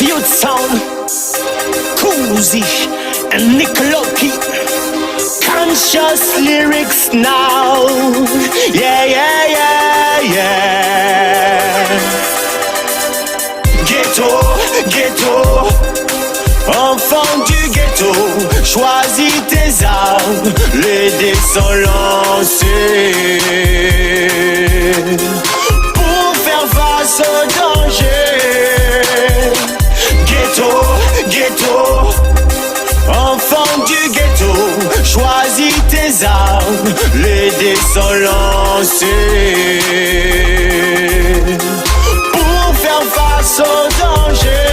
Youth Sound, Kuzi and Nicoloki. Conscious lyrics now. Yeah, yeah, yeah, yeah. Ghetto, ghetto. Enfant du ghetto, choisis tes armes, les dés sont lancés pour faire face au danger. Ghetto, ghetto, enfant du ghetto, choisis tes armes, les dés sont lancés pour faire face au danger.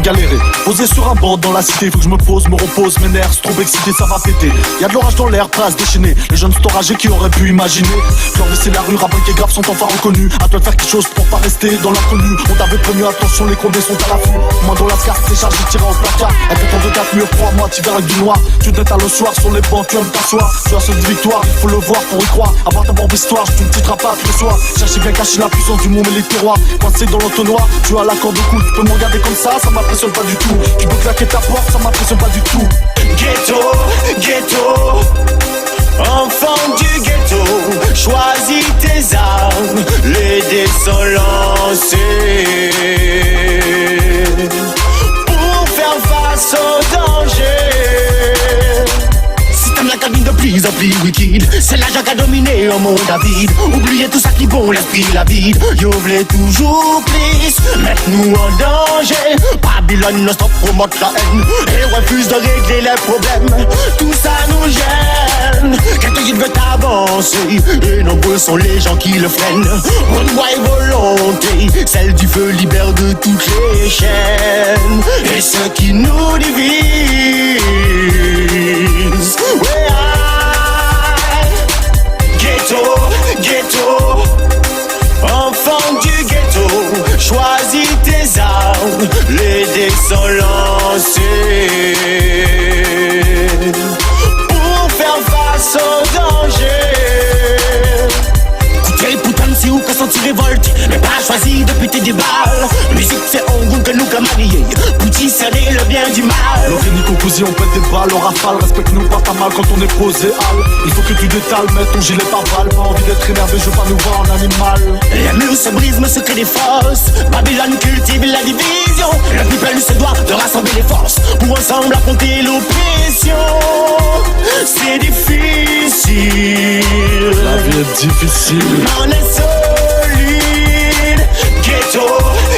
Galérer, posé sur un banc dans la cité, faut que je me pose, me repose, mes nerfs trop excités, ça va péter. Y'a de l'orage dans l'air, prêt à se déchaîner. Les jeunes storagés qui auraient pu imaginer leur laisser la rue, rappel et grave sont enfin reconnus. À toi de faire quelque chose pour pas rester dans l'inconnu. On t'avait prévenu, attention, les condés sont à l'affût. Moi dans la carte, c'est chargé, tiré au placard. Un pétant de 4 murs, 3 mois, t'hiver avec du noir. Tu t'étales le soir sur les bancs, tu aimes t'asseoir. Tu as cette victoire, il faut le voir pour y croire. Avoir ta bombe histoire, tu ne titreras pas tous les soirs. Cherchez bien cacher la puissance du monde et les terroirs. Coincé dans l'entonnoir, tu as l'accord de coude. Tu peux me regarder comme ça m'impressionne pas du tout. Tu peux claquer ta porte, ça m'impressionne pas du tout. Ghetto, ghetto, enfant du ghetto, choisis tes armes, les dés sont lancés pour faire face au danger. Système la cabine de plus en plus wicked, c'est l'agent qui a dominé un monde à vide. Oubliez tout ça qui bon l'esprit la vide. Yo voulez toujours plus, mettre-nous en danger. Babylone non-stop promote la haine et refuse de régler les problèmes. Tout ça nous gêne. Quelqu'un qui veut avancer et nombreux sont les gens qui le freinent. On voit volonté, celle du feu libère de toutes les chaînes. Et ceux qui nous divisent, ouais, ghetto, ghetto, enfant du ghetto, choisis tes armes, les dés sont lancés pour faire face au danger. Écoutez, putain, c'est où qu'on sentit révolte, mais pas choisi de péter des balles. Musique, c'est en goût que nous comme alliés, petit cerner le bien du mal. L'autre Nico Cousi, on pète des balles, on rafale. Respecte-nous pas ta mal quand on est posé hal. Il faut que tu détales, mets ton gilet par balle. Pas envie d'être énervé, je veux pas nous voir en animal. Les murs se brisent, mais se créent des forces. Babylone cultive la division. Le people se doit de rassembler les forces pour ensemble affronter l'oppression. C'est difficile, la vie est difficile, on est solide. Ghetto,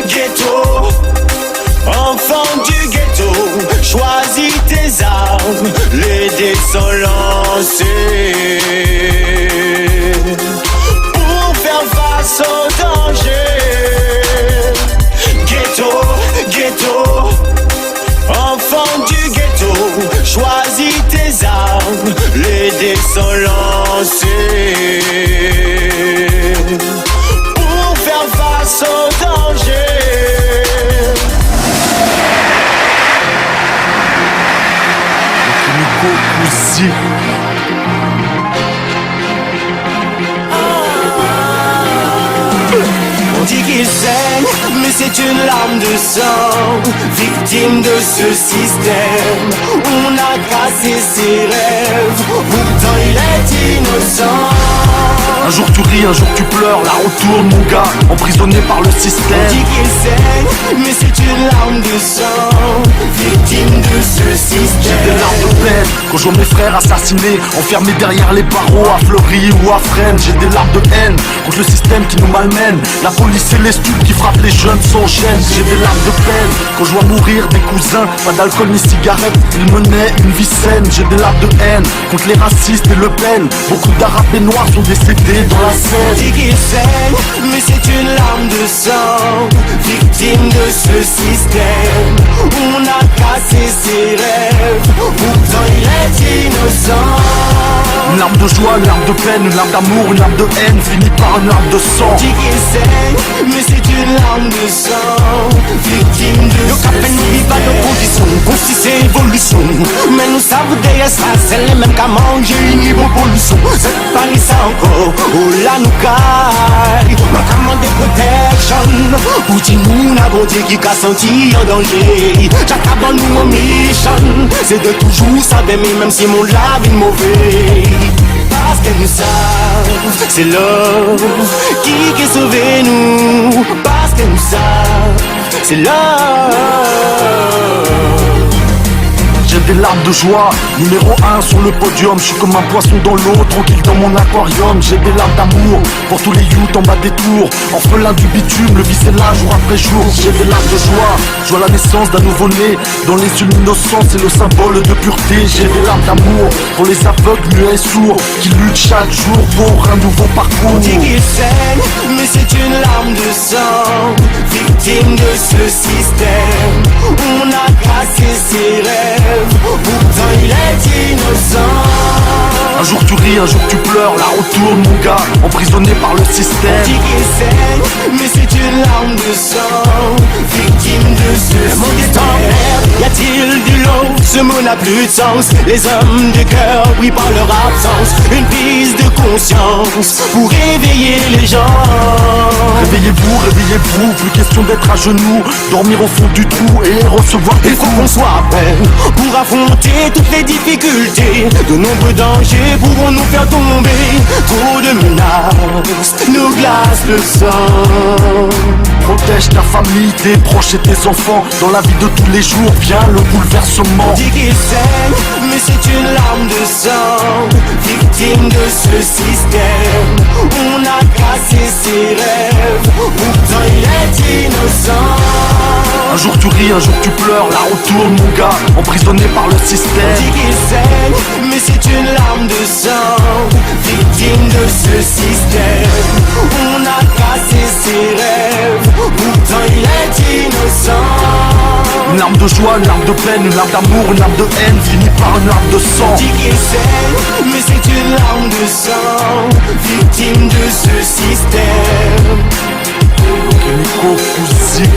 ghetto, enfant du ghetto, choisis tes armes, les dés sont lancés pour faire face au danger. Ghetto, ghetto, enfant du ghetto, choisis tes armes, les dés sont lancés pour faire face au danger. Nico Cousi. On dit qu'il saigne, mais c'est une larme de sang. Victime de ce système, on a cassé ses rêves. Pourtant il est innocent. Un jour tu ris, un jour tu pleures, la route tourne mon gars, emprisonné par le système. On dit qu'il saigne, mais c'est une larme de sang. Victime de ce système. J'ai des larmes de peine quand je vois mes frères assassinés, enfermés derrière les barreaux à Fleury ou à Fresnes. J'ai des larmes de haine contre le système qui nous malmène, la police et les stups qui frappent les jeunes sans chaîne. J'ai des larmes de peine quand je vois mourir des cousins, pas d'alcool ni cigarette, ils menaient une vie saine. J'ai des larmes de haine contre les racistes et Le Pen, beaucoup d'arabes et noirs sont décédés dans la On dit scène. qu'il saigne, mais c'est une larme de sang. Victime de ce système, on a cassé ses rêves. Pourtant il est innocent. Une larme de joie, une larme de peine, une larme d'amour, une larme de haine, finit par une larme de sang. On dit qu'il saigne, mais c'est une larme de sang. Victime de ce système. Nous vivons nos conditions, constitution, évolution. Mais nous savons derrière ça, c'est les mêmes qu'à manger ni bon pour le son. C'est pas ça encore, oh la nous caille. Ma commande de protection, pour ti nous n'a bon Dieu qui qu'a senti en danger. J'accable nous en mission, c'est de toujours savoir même si mon lave est mauvais. Parce que nous savons, c'est l'homme qui sauvé nous. Parce que nous savons, c'est l'homme. J'ai des larmes de joie, numéro 1 sur le podium. Je suis comme un poisson dans l'eau, tranquille dans mon aquarium. J'ai des larmes d'amour pour tous les youths en bas des tours. Orphelin du bitume, le vice est là jour après jour. J'ai des larmes de joie, je vois la naissance d'un nouveau-né. Dans les yeux innocents, c'est le symbole de pureté. J'ai des larmes d'amour pour les aveugles, muets et sourds, qui luttent chaque jour pour un nouveau parcours. On dit qu'il saigne, mais c'est une larme de sang. Victime de ce système, on a cassé ses rêves. Pourtant il est innocent. Un jour tu ris, un jour tu pleures, la retourne mon gars, emprisonné par le système. On dit qu'il saigne, mais c'est une larme de sang. Victime de ce système. Y a-t-il du lot? Ce mot n'a plus de sens. Les hommes de cœur brillent par leur absence. Une prise de conscience pour réveiller les gens. Réveillez-vous, plus question d'être à genoux, dormir au fond du trou et recevoir des coups. Il faut qu'on soit prêt pour affronter toutes les difficultés. De nombreux dangers pourront nous faire tomber. Trop de menaces nous glacent le sang. Protège ta famille, tes proches et tes enfants. Dans la vie de tous les jours vient le bouleversement. On dit qu'il saigne, mais c'est une larme de sang. Victime de ce système, on a cassé ses rêves. Pourtant il est innocent. Un jour tu ris, un jour tu pleures, la retourne mon gars, emprisonné par le système. On dit qu'il saigne, mais c'est une larme de sang. Victime de ce système, on a cassé ses rêves. Pourtant il est innocent. Une larme de joie, une larme de peine, une larme d'amour, une larme de haine, finie par une larme de sang. On dit qu'il saigne, mais c'est une larme de sang. Victime de ce système. Nico Fouzi.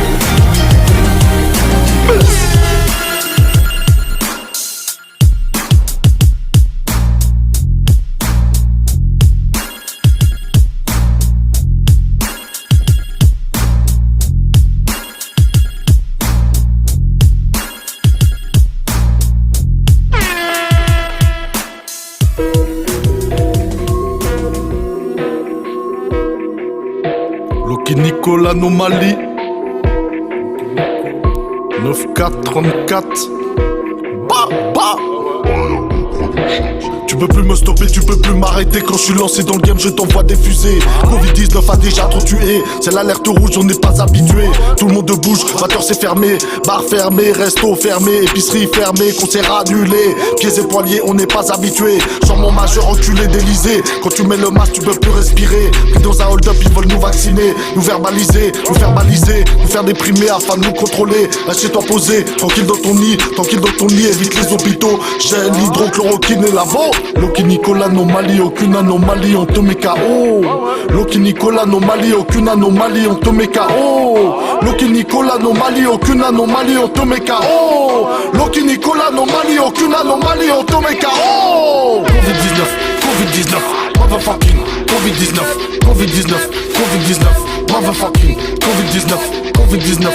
Loki Nicolas Anomalie 9434. Bah bah. Tu peux plus me stopper, tu peux plus m'arrêter. Quand je suis lancé dans le game, je t'envoie des fusées. Covid-19 a déjà trop tué. C'est l'alerte rouge, on n'est pas habitué. Tout le monde bouge, 20h c'est fermé. Bar fermé, resto fermé, épicerie fermée, concert annulé. Pieds et poignets, on n'est pas habitué. Genre mon majeur enculé d'Elysée. Quand tu mets le masque, tu peux plus respirer. Pris dans un hold-up, ils veulent nous vacciner, nous verbaliser, nous faire baliser, nous faire déprimer afin de nous contrôler. Lâchez-toi posé, tranquille dans ton nid, évite les hôpitaux. J'ai l'hydrochloroquine et la veau. Loki Nicolas Anomalie, aucune anomalie, on te met KO. Loki Nicolas Anomalie, aucune anomalie, on te met KO. Loki Nicolas Anomalie, aucune anomalie, on te met KO. Loki Nicolas Anomalie, aucune anomalie, on te met KO. Covid-19, motherfucking Covid-19, motherfucking Covid-19, motherfucking Covid-19,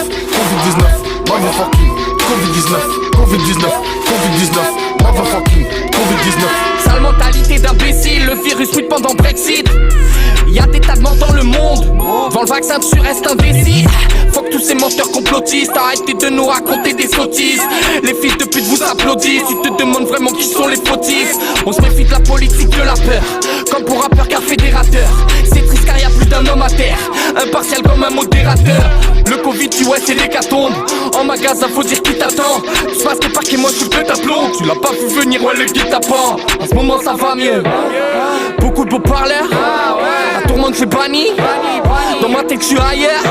motherfucking Covid-19. Sale mentalité d'imbécile, le virus tweet pendant Brexit. Y'a des tas de morts dans le monde, devant le vaccin tu restes indécis. Faut que tous ces menteurs complotistes arrêtez de nous raconter des sottises. Les fils de pute vous applaudissent, tu te demandes vraiment qui sont les fautifs. On se méfie de la politique de la peur, comme pour un peur qu'un fédérateur. C'est triste car y'a plus d'un homme à terre, impartial comme un modérateur. Le Covid tu vois c'est l'hécatombe, en magasin faut dire qui t'attend. Tu passes tes paquets, moi je suis pète à plomb. Tu l'as pas vu venir, ouais le guet-apens. En ce moment ça va mieux, beaucoup de beaux parleurs. tourmente, je suis banni. Dans ma tête, je suis ailleurs.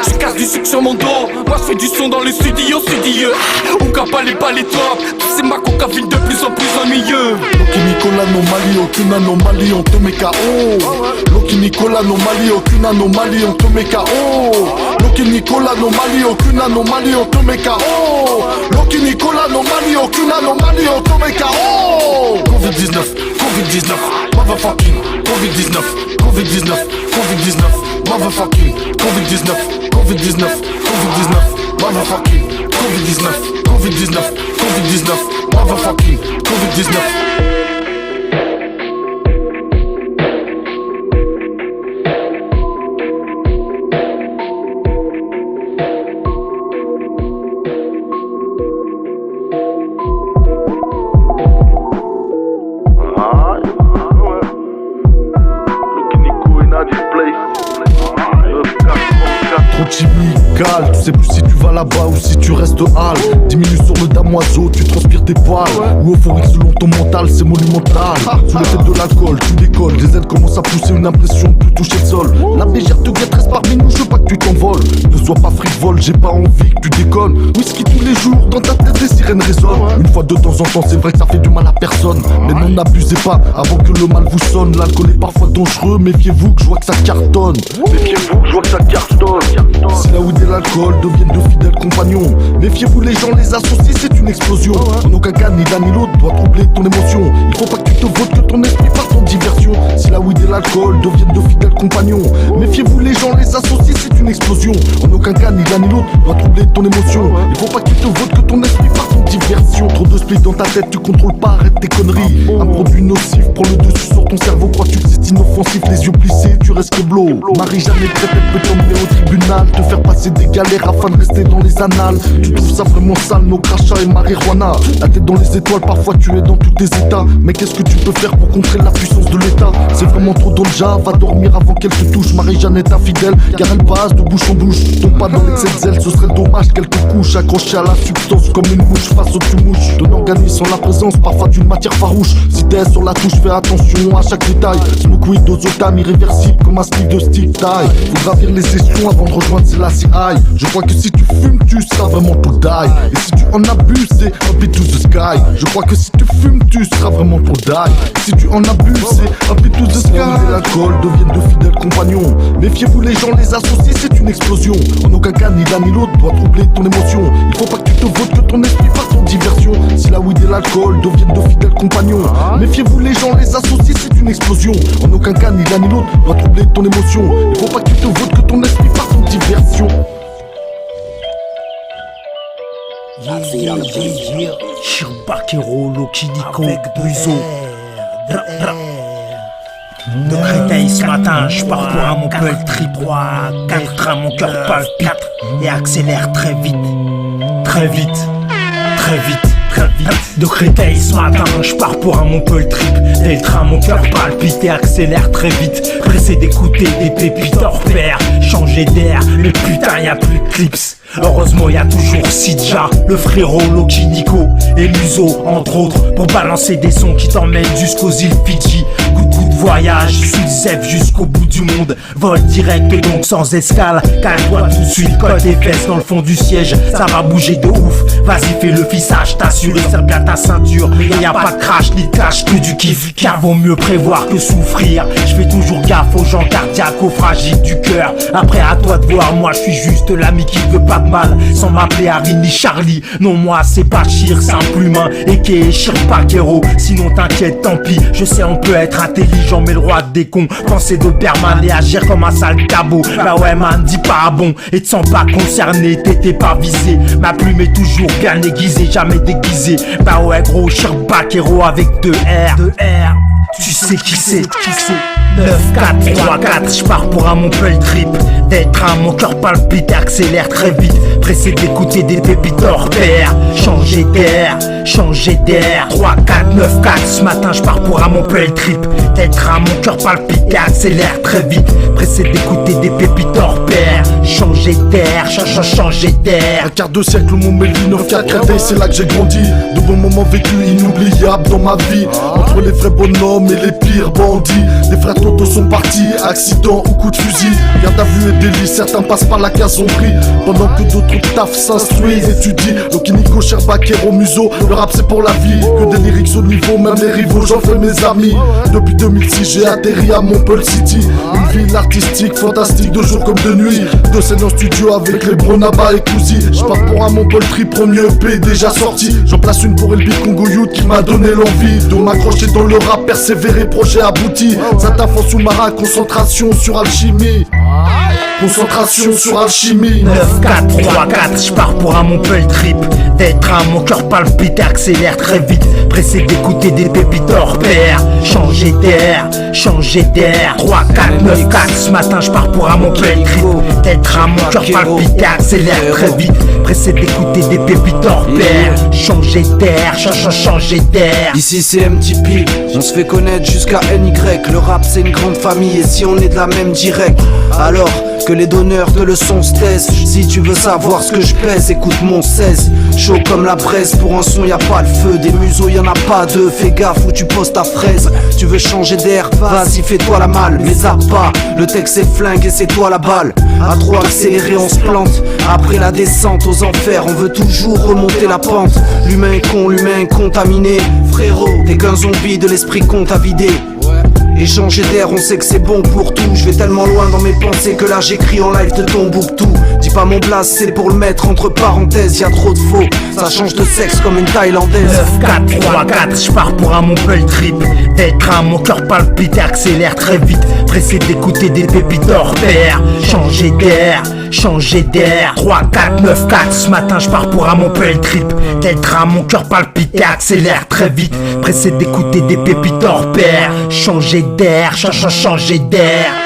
Je casse du sucre sur mon dos. Moi, je fais du son dans le studio, studieux. Ouka pas les top. C'est ma coca-ville de plus en plus ennuyeux. Loki Nicolas anomalie, aucune anomalie, on te met KO. Loki Nicolas anomalie, aucune anomalie, on te met KO. Loki Nicolas anomalie, aucune anomalie, on te met KO. Loki Nicolas anomalie, aucune anomalie, on te met KO. Covid-19, Covid-19, motherfucking Covid-19, Covid-19, Covid-19, motherfucking Covid-19, Covid-19, Covid-19, motherfucking Covid-19, Covid-19, Covid-19, motherfucking Covid-19. Trop chimical, tu sais plus si tu vas là-bas ou si tu restes hal. 10 minutes sur le damoiseau, tu transpires tes poils. Ou euphorique selon ton mental, c'est monumental. Sous l'effet de l'alcool, tu décolles. Des ailes commencent à pousser, une impression de plus toucher le sol. La mégère te guette, reste parmi nous, je veux pas que tu t'envoles. Ne sois pas frivole, j'ai pas envie que tu déconnes. Whisky tous les jours, dans ta tête les sirènes résonnent. Une fois de temps en temps, c'est vrai que ça fait du mal à personne. Mais n'en abusez pas avant que le mal vous sonne. L'alcool est parfois dangereux, méfiez-vous que je vois que ça cartonne. Méfiez-vous que je vois que ça cartonne. Si la weed et l'alcool deviennent de fidèles compagnons, méfiez-vous, les gens les associent, c'est une explosion. En aucun cas, ni l'un ni l'autre doit troubler ton émotion. Il faut pas que tu te votes, que ton esprit parte en diversion. Si la weed et l'alcool deviennent de fidèles compagnons, méfiez-vous, les gens les associent, c'est une explosion. En aucun cas, ni l'un ni l'autre doit troubler ton émotion. Il faut pas que tu te votes, que ton esprit parte en diversion. Trop de split dans ta tête, tu contrôles pas, arrête tes conneries. Un produit nocif prend le dessus sur ton cerveau. Crois-tu que c'est inoffensif, les yeux plissés, tu restes blow. Marie-Jeanne est prête, elle peut t'emmener au tribunal, te faire passer des galères afin de rester dans les annales. Tu trouves ça vraiment sale, nos crachats et marijuana. La tête dans les étoiles, parfois tu es dans tous tes états. Mais qu'est-ce que tu peux faire pour contrer la puissance de l'état? C'est vraiment trop dans le jas, va dormir avant qu'elle te touche. Marie-Jeanne est infidèle, car elle passe de bouche en bouche. Tombe pas dans l'excès de zèle, ce serait dommage qu'elle te couche. Accrochée à la substance comme une mouche face au tumouche. Ton organisme sans la présence parfois d'une matière farouche. Si t'es sur la touche, fais attention à chaque détail. Smoke weed, dosotame irréversible comme un slip de Steve Tie. Faut gravir les échelons avant de rejoindre c'est la CI. Je crois que si tu fumes, tu seras vraiment to die. Et si tu en abuses, c'est up to the sky. Je crois que si tu fumes, tu seras vraiment to die. Si tu en abuses, c'est up to the sky. Et l'alcool deviennent de fidèles compagnons. Méfiez-vous, les gens les associent, c'est une explosion. En aucun cas, ni l'un ni l'autre doit troubler ton émotion. Il faut pas que tu te votes, que ton esprit parte en diversion. Si la weed et l'alcool deviennent de fidèles compagnons, méfiez-vous, les gens les associent, c'est une explosion. En aucun cas, ni l'un ni l'autre doit troubler ton émotion. Il faut pas que tu te votes, que ton esprit parte en diversion. Shirbakero, Loki Nico, Buzo. De Créteil ce matin, je pars pour un Montpellier trip 3, 4, mon cœur palpite et accélère très vite, très vite, très vite. De Créteil ce matin, je pars pour un Montpellier trip. Dès le train, mon cœur palpite et accélère très vite. Pressé d'écouter des pépites hors pair. Changer d'air, mais putain y'a plus de clips. Heureusement y'a toujours Sidja, le frérot Loki Nico et Luzo entre autres, pour balancer des sons qui t'emmènent jusqu'aux îles Fidji. Coup de voyage, Sud-Sèvres jusqu'au bout du monde. Vol direct donc sans escale, cale-toi tout de suite, colle tes fesses dans le fond du siège. Ça va bouger de ouf, vas-y fais le fissage, t'assure et serre bien ta ceinture. Et y'a pas de crash ni de cash, que du kiff, car vaut mieux prévoir que souffrir. Je fais toujours gaffe aux gens cardiaques, aux fragiles du cœur. Après à toi de voir, moi je suis juste l'ami qui veut pas de mal, sans m'appeler Harry ni Charlie. Non moi c'est Bachir, simple humain, et qui est Shirbakero. Sinon t'inquiète, tant pis, je sais on peut être intelligent mais le roi des cons, penser de Berman et agir comme un sale cabot. Bah ouais man, dis pas bon, et te sens pas concerné, t'étais pas visé. Ma plume est toujours bien aiguisée, jamais déguisée. Bah ouais gros, Shirbakero avec 2 R. Tu sais qui c'est, 9, 4, 3, 4, j'pars pour un Montpellier trip. D'être un, mon cœur palpite et accélère très vite. Pressé d'écouter des pépites hors pair. Changer d'air, 3, 4, 9, 4. Ce matin j'pars pour un Montpellier trip. D'être un, mon cœur palpite et accélère très vite. Pressé d'écouter des pépites hors pair. Changer d'air, changer d'air. Un quart de siècle, mon Melvin, 9-4 Créteil, c'est là que j'ai grandi. De bons moments vécus inoubliables dans ma vie. Entre les vrais bonhommes et les pires bandits. Les frères Toto sont partis, accident ou coup de fusil. Garde à vue et délit, certains passent par la case sombrie. Pendant que d'autres taffent, s'instruisent, étudient. Donc Nico, Sherbak et Muso, le rap c'est pour la vie. Que des lyrics au niveau, même les rivaux, j'en fais mes amis. Depuis 2006 j'ai atterri à Montpellier City. Une ville artistique, fantastique, de jour comme de nuit. De scène en studio avec les Bronaba et Kouzi. J'pars pour un Montpellier, premier EP déjà sorti. J'en place une pour Elbi Congo Youth qui m'a donné l'envie de m'accrocher dans le rap, persévérer, projet abouti. Ça taffe en sous-marin, concentration sur alchimie. Concentration sur alchimie. 9, 4, 3, 4, j'pars pour un Montpellier trip. D'être à mon cœur palpite, accélère très vite. Pressé d'écouter des pépites hors pair. Changer d'air, changer d'air. 3, 4, 9, 4, ce matin j'pars pour un Montpellier trip. D'être à mon cœur palpite, accélère très vite. Pressé d'écouter des pépites hors pair. Changer d'air, changer d'air. Ici c'est MTP, on se fait connaître jusqu'à NY. Le rap c'est une grande famille et si on est de la même direct, alors que les donneurs de leçons se taisent. Si tu veux savoir ce que je pèse, écoute mon 16. Chaud comme la braise, pour un son y a pas le feu. Des museaux y en a pas deux, fais gaffe où tu poses ta fraise. Tu veux changer d'air, vas-y fais-toi la malle. Mais à pas, le texte c'est flingue et c'est toi la balle. À trop accélérer on se plante, après la descente aux enfers on veut toujours remonter la pente. L'humain est con, l'humain est contaminé. Frérot, t'es qu'un zombie de l'esprit qu'on t'a vidé. Et changer d'air, on sait que c'est bon pour tout. Je vais tellement loin dans mes pensées que là j'écris en live de Tombouctou. Dis pas mon blast, c'est pour le mettre entre parenthèses. Y'a trop de faux, ça change de sexe comme une thaïlandaise. 9, 4, 3, 4, j'pars pour un Montpellier trip. D'être à mon cœur palpite, accélère très vite. Pressé d'écouter des pépites hors pair. Changer d'air, changer d'air. 3, 4, 9, 4, ce matin j'pars pour un Montpellier trip. D'être à mon cœur palpite, accélère très vite. Pressé d'écouter des pépites hors pair. Changer d'air, changer d'air.